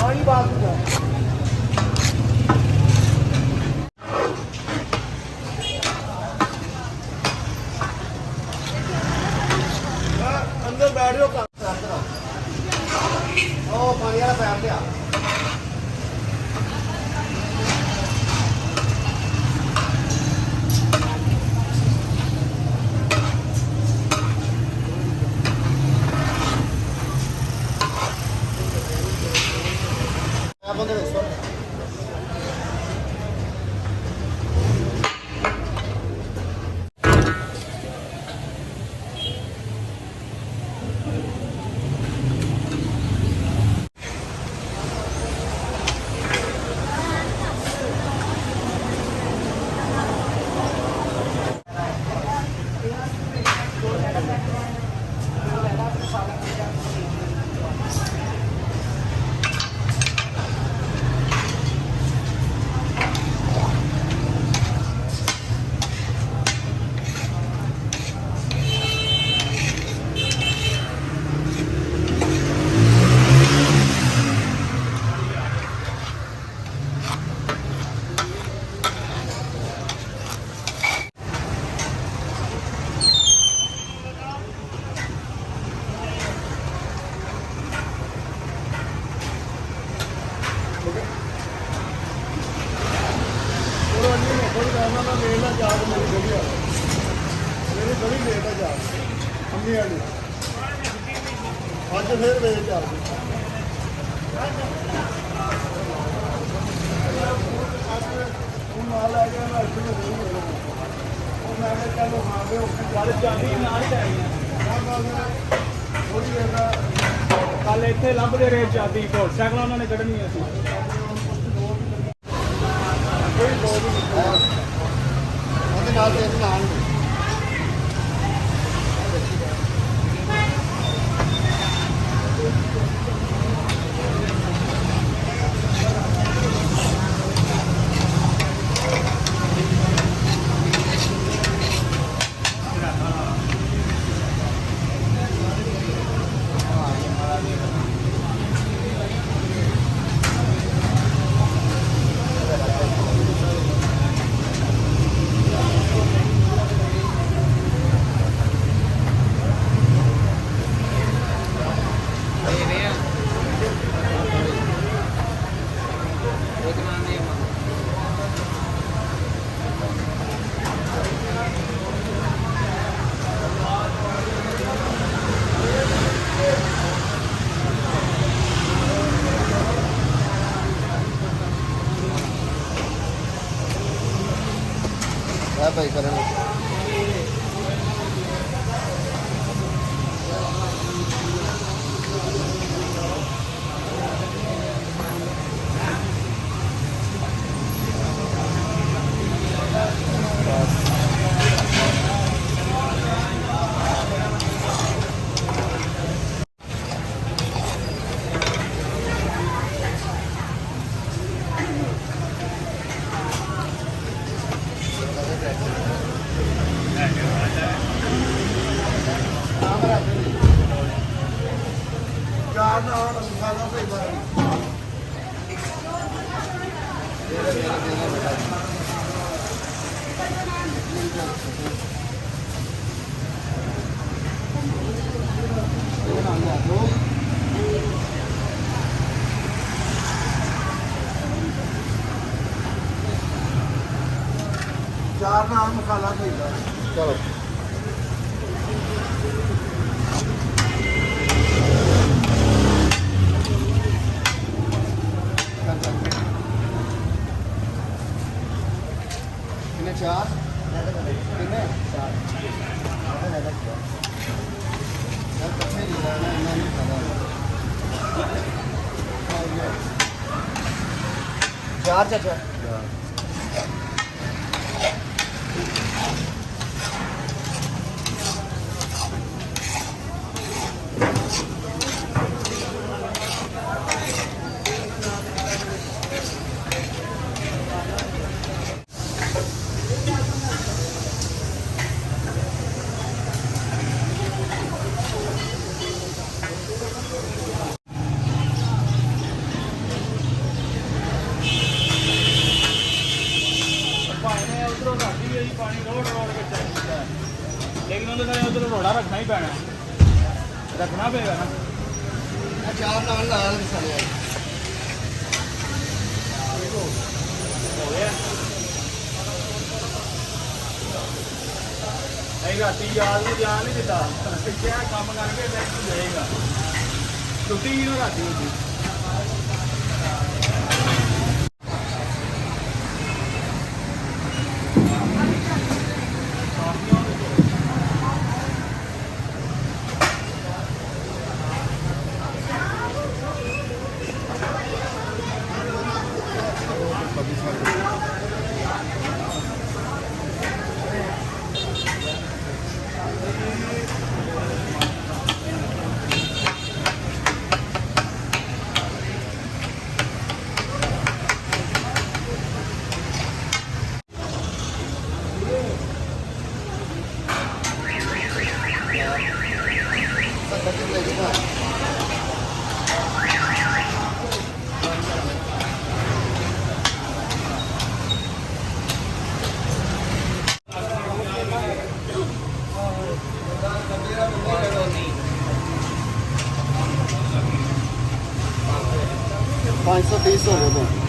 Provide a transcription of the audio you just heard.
पानी बात होगा अंदर बैठ जाओ ओ पानी वाला पैर पे आ ਅੱਜ ਫਿਰ ਵੇਚ ਚੱਲਦੀ ਉਹ ਨਾਲ ਆ ਗਿਆ ਨਾ ਇੱਥੇ ਨਹੀਂ ਉਹ ਮੈਂ ਕਿਹਾ ਚਲੋ ਹਾਂ ਵੇ ਉਹ ਗੱਲ ਜਾਂਦੀ ਨਾਲ ਹੀ ਆਈਆਂ ਥੋੜੀ ਇਹਦਾ ਕੱਲ ਇੱਥੇ ਲੱਭਦੇ ਰਹੇ ਚਾਦੀ ਮੋਟਰਸਾਈਕਲ ਉਹਨਾਂ ਨੇ ਕੱਢਣੀ ਸੀ ਕੋਈ ਲੋੜ ਨਹੀਂ ਉਹਦੇ ਨਾਲ ਤੇ ਨਾਲ ไปกันเลยचार नाम मसाला चाहिए चलो चार चार चाचा ਪੈਣਾ ਰੱਖਣਾ ਪਏਗਾ ਨਾ ਚਾਰ ਨਾਲ ਲਾਇਆ ਮਸਾਲੇ ਹੋ ਗਿਆ ਇਹ ਰਾਤੀ ਯਾਦ ਨੂੰ ਜਾਣ ਨਹੀਂ ਦਿੱਤਾ ਸਿੱਖਿਆ ਕੰਮ ਕਰਕੇ ਟੈਕਸ ਦੇਗਾ ਛੁੱਟੀ ਹੀ ਨਾ ਰਾਤੀ ਹੁੰਦੀ $530 ਹੋ ਗਏ